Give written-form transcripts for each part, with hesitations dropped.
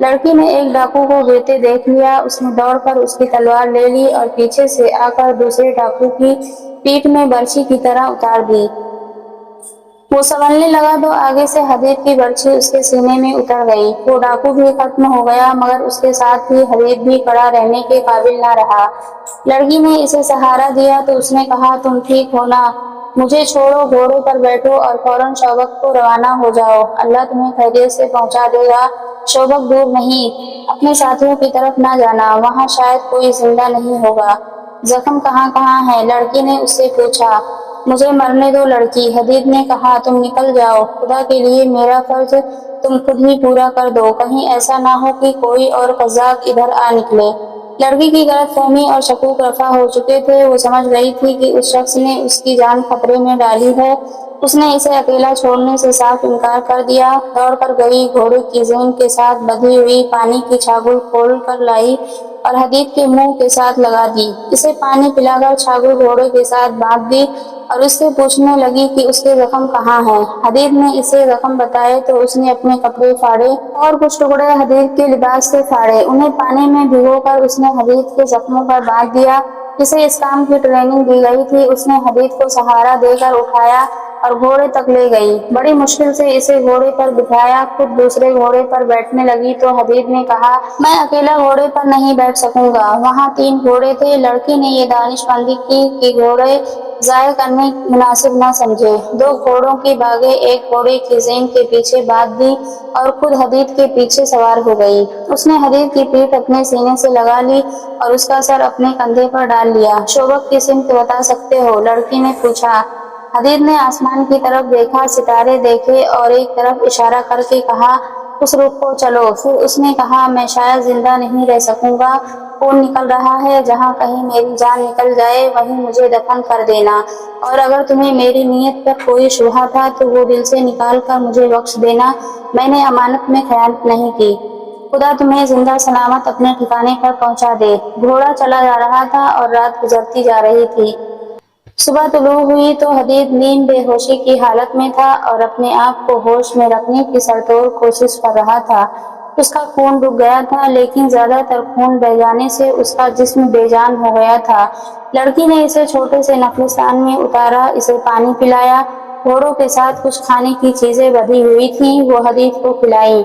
لڑکی نے ایک ڈاکو کو گرتے دیکھ لیا، اس نے دوڑ کر اس کی تلوار لے لی اور پیچھے سے آ کر دوسرے ڈاکو کی پیٹھ میں برچھی کی طرح اتار دی۔ وہ سنبھلنے لگا تو آگے سے حدید کی برچھی اس کے سینے میں اتر گئی۔ وہ ڈاکو بھی ختم ہو گیا، مگر اس کے ساتھ ہی حدید بھی کھڑا رہنے کے قابل نہ رہا۔ لڑکی نے اسے سہارا دیا تو اس نے کہا، تم ٹھیک ہو نا؟ مجھے چھوڑو، گھوڑے پر بیٹھو اور فوراً شوبک کو روانہ ہو جاؤ، اللہ تمہیں خیریت سے پہنچا دے گا۔ شوبک دور نہیں، اپنے ساتھیوں کی طرف نہ جانا، وہاں شاید کوئی زندہ نہیں ہوگا۔ زخم کہاں ہے؟ لڑکی نے اس سے پوچھا۔ مجھے مرنے دو لڑکی، حدید نے کہا، تم نکل جاؤ، خدا کے لیے میرا فرض تم خود ہی پورا کر دو، کہیں ایسا نہ ہو کہ کوئی اور قزاق ادھر آ نکلے۔ لڑکی کی غلط فہمی اور شکوک رفع ہو چکے تھے، وہ سمجھ گئی تھی کہ اس شخص نے اس کی جان خطرے میں ڈالی ہے۔ اس نے اسے اکیلا چھوڑنے سے صاف انکار کر دیا۔ دوڑ کر گئی، گھوڑے کی زین کے ساتھ بندھی ہوئی پانی کی چھاگل کھول کر لائی اور حدید کے منہ کے ساتھ لگا دی۔ اسے پانی پلا کر چھاگل گھوڑے کے ساتھ باندھ دی اور اس سے پوچھنے لگی کہ اس کے زخم کہاں ہیں۔ حدید نے اسے زخم بتائے تو اس نے اپنے کپڑے پھاڑے اور کچھ ٹکڑے حدید کے لباس سے پھاڑے، انہیں پانی میں بھگو کر اس نے حدید کے زخموں پر باندھ دیا۔ اسے اس کام کی ٹریننگ دی گئی تھی۔ اس نے حدید کو سہارا دے کر اٹھایا اور گھوڑے تک لے گئی، بڑی مشکل سے اسے گھوڑے پر بٹھایا۔ خود دوسرے گھوڑے پر بیٹھنے لگی تو حدید نے کہا، میں اکیلا گھوڑے پر نہیں بیٹھ سکوں گا، وہاں 3 گھوڑے تھے۔ لڑکی نے یہ دانش مندی کی کہ گھوڑے ضائع کرنے مناسب نہ سمجھے۔ 2 گھوڑوں کی باگیں ایک گھوڑے کی زین کے پیچھے باندھ دی اور خود حدید کے پیچھے سوار ہو گئی۔ اس نے حدید کی پیٹھ اپنے سینے سے لگا لی اور اس کا سر اپنے کندھے پر ڈال لیا۔ شوبک کی سمت بتا سکتے ہو؟ لڑکی نے پوچھا۔ حدید نے آسمان کی طرف دیکھا، ستارے دیکھے اور ایک طرف اشارہ کر کے کہا، اس رخ کو چلو۔ پھر اس نے کہا، میں شاید زندہ نہیں رہ سکوں گا، خون نکل رہا ہے، جہاں کہیں میری جان نکل جائے وہیں مجھے دفن کر دینا، اور اگر تمہیں میری نیت پر کوئی شبہ تھا تو وہ دل سے نکال کر مجھے بخش دینا، میں نے امانت میں خیانت نہیں کی، خدا تمہیں زندہ سلامت اپنے ٹھکانے پر پہنچا دے۔ گھوڑا چلا جا رہا تھا اور رات گزرتی جا رہی تھی۔ صبح طلوع ہوئی تو حدید نیم بے ہوشی کی حالت میں تھا اور اپنے آپ کو ہوش میں رکھنے کی سرتوڑ کوشش کر رہا تھا۔ اس کا خون رک گیا تھا، لیکن زیادہ تر خون بہہ جانے سے اس کا جسم بے جان ہو گیا تھا۔ لڑکی نے اسے چھوٹے سے نخلستان میں اتارا، اسے پانی پلایا، گھوڑوں کے ساتھ کچھ کھانے کی چیزیں بدھی ہوئی تھیں، وہ حدید کو کھلائیں۔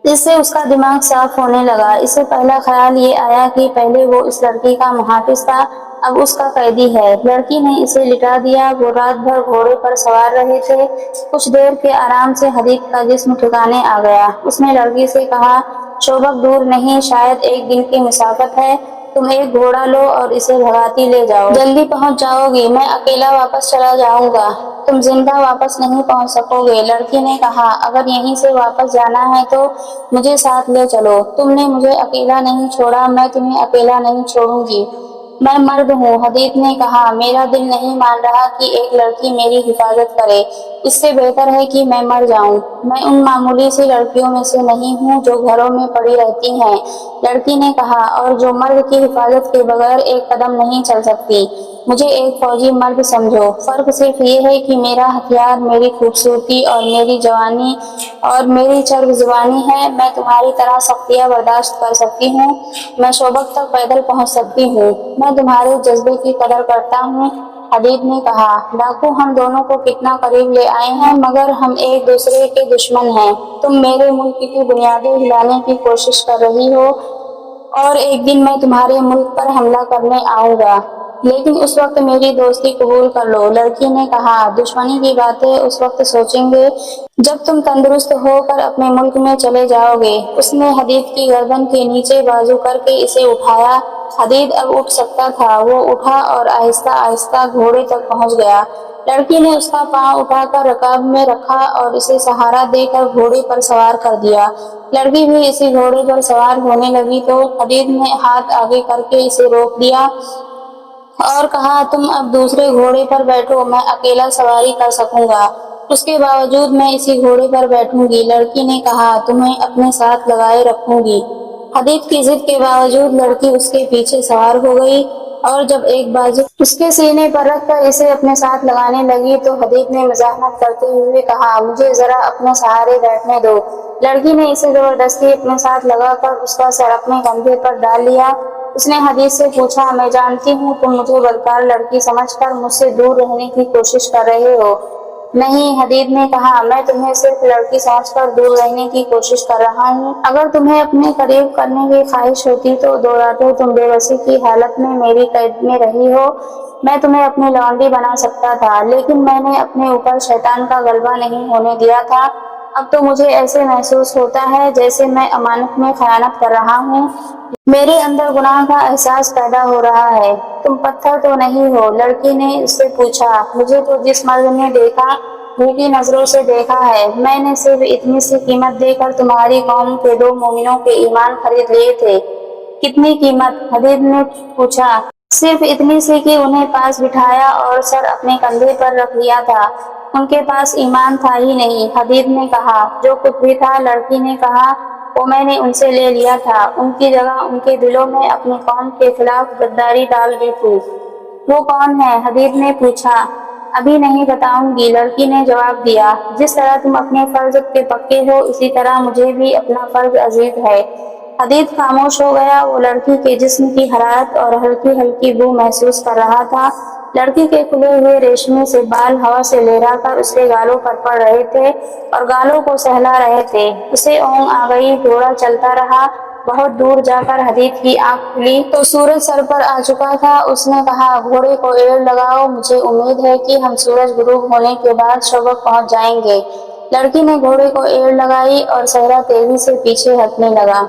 اس سے اس کا دماغ صاف ہونے لگا۔ اسے پہلا خیال یہ آیا کہ پہلے وہ اس لڑکی کا محافظ تھا، اب اس کا قیدی ہے۔ لڑکی نے اسے لٹا دیا۔ وہ رات بھر گھوڑے پر سوار رہے تھے۔ کچھ دیر کے آرام سے حدید کا جسم ٹھکانے آ گیا۔ اس نے لڑکی سے کہا، شوبک دور نہیں، شاید 1 دن کی مسافت ہے، تم ایک گھوڑا لو اور اسے بھگاتی لے جاؤ، جلدی پہنچ جاؤ گی، میں اکیلا واپس چلا جاؤں گا، تم زندہ واپس نہیں پہنچ سکو گے۔ لڑکی نے کہا، اگر یہیں سے واپس جانا ہے تو مجھے ساتھ لے چلو، تم نے مجھے اکیلا نہیں چھوڑا، میں تمہیں اکیلا نہیں چھوڑوں گی، میں مرد ہوں۔ حدید نے کہا، میرا دل نہیں مان رہا کہ ایک لڑکی میری حفاظت کرے، اس سے بہتر ہے کہ میں مر جاؤں، میں ان معمولی سی لڑکیوں میں سے نہیں ہوں جو گھروں میں پڑی رہتی ہیں۔ لڑکی نے کہا، اور جو مرد کی حفاظت کے بغیر ایک قدم نہیں چل سکتی۔ مجھے ایک فوجی مرد سمجھو، فرق صرف یہ ہے کہ میرا ہتھیار میری خوبصورتی اور میری جوانی اور میری چرب زبانی ہے، میں تمہاری طرح سختیاں برداشت کر سکتی ہوں، میں شوبک تک پیدل پہنچ سکتی ہوں، میں تمہارے جذبے کی قدر کرتا ہوں۔ حدید نے کہا، ڈاکو ہم دونوں کو کتنا قریب لے آئے ہیں، مگر ہم ایک دوسرے کے دشمن ہیں، تم میرے ملک کی بنیادیں ہلانے کی کوشش کر رہی ہو اور ایک دن میں تمہارے ملک پر حملہ کرنے آؤں گا، لیکن اس وقت میری دوستی قبول کر لو۔ لڑکی نے کہا، دشمنی کی باتیں اس وقت سوچیں گے جب تم تندرست ہو کر اپنے ملک میں چلے جاؤ گے۔ اس نے حدید کی گردن کے نیچے بازو کر کے اسے اٹھایا۔ حدید اب اٹھ سکتا تھا، وہ اٹھا اور آہستہ آہستہ گھوڑے تک پہنچ گیا۔ لڑکی نے اس کا پاؤں اٹھا کر رکاب میں رکھا اور اسے سہارا دے کر گھوڑے پر سوار کر دیا۔ لڑکی بھی اسی گھوڑے پر سوار ہونے لگی تو حدید نے ہاتھ آگے کر کے اسے روک دیا اور کہا، تم اب دوسرے گھوڑے پر بیٹھو، میں اکیلا سواری کر سکوں گا، اس کے باوجود میں اسی گھوڑے پر بیٹھوں گی۔ لڑکی نے کہا، تمہیں اپنے ساتھ لگائے رکھوں گی۔ حدید کی ضد کے باوجود لڑکی اس کے پیچھے سوار ہو گئی اور جب ایک بازو اس کے سینے پر رکھ کر اسے اپنے ساتھ لگانے لگی تو حدید نے مزاحمت کرتے ہوئے کہا، مجھے ذرا اپنے سہارے بیٹھنے دو، لڑکی نے اسے زبردستی اپنے ساتھ لگا کر اس کا سر اپنے کندھے پر ڈال لیا۔ اس نے حدید سے پوچھا، میں جانتی ہوں تم مجھے بدکار لڑکی سمجھ کر مجھ سے دور رہنے کی کوشش کر رہے ہو۔ نہیں، حدید نے کہا، میں تمہیں صرف لڑکی سمجھ کر دور رہنے کی کوشش کر رہا ہوں۔ اگر تمہیں اپنے قریب کرنے کی خواہش ہوتی تو 2 راتیں تم بے بسی کی حالت میں میری قید میں رہی ہو، میں تمہیں اپنی لونڈی بنا سکتا تھا، لیکن میں نے اپنے اوپر شیطان کا غلبہ نہیں ہونے دیا تھا۔ اب تو مجھے ایسے محسوس ہوتا ہے جیسے میں امانت میں خیانت کر رہا ہوں۔ میرے اندر گناہ کا احساس پیدا ہو رہا ہے۔ تم پتھر تو نہیں ہو؟ لڑکی نے اس سے پوچھا۔ مجھے تو جس مرد نے دیکھا بھوکی نظروں سے دیکھا ہے، میں نے صرف اتنی سی قیمت دے کر تمہاری قوم کے 2 مومنوں کے ایمان خرید لیے تھے۔ کتنی قیمت؟ حدید نے پوچھا۔ صرف اتنی سی کہ انہیں پاس بٹھایا اور سر اپنے کندھے پر رکھ لیا تھا۔ ان کے پاس ایمان تھا ہی نہیں، حدید نے کہا۔ جو کچھ بھی تھا، لڑکی نے کہا، وہ میں نے ان سے لے لیا تھا۔ ان کی جگہ ان کے دلوں میں اپنی قوم کے خلاف غداری ڈال دی تھی۔ وہ کون ہے؟ حدید نے پوچھا۔ ابھی نہیں بتاؤں گی، لڑکی نے جواب دیا۔ جس طرح تم اپنے فرض کے پکے ہو، اسی طرح مجھے بھی اپنا فرض عزیز ہے۔ حدید خاموش ہو گیا۔ وہ لڑکی کے جسم کی حرارت اور ہلکی ہلکی بو محسوس کر رہا تھا۔ لڑکی کے کھلے ہوئے ریشمی سے بال ہوا سے لہرا کر اس کے گالوں پر پڑ رہے تھے اور گالوں کو سہلا رہے تھے۔ اسے اونگ آ گئی، گھوڑا چلتا رہا۔ بہت دور جا کر حدید کی آنکھ کھلی تو سورج سر پر آ چکا تھا۔ اس نے کہا، گھوڑے کو ایڑ لگاؤ، مجھے امید ہے کہ ہم سورج غروب ہونے کے بعد شوبک پہنچ جائیں گے۔ لڑکی نے گھوڑے کو ایڑ لگائی اور صحرا تیزی سے پیچھے ہٹنے لگا۔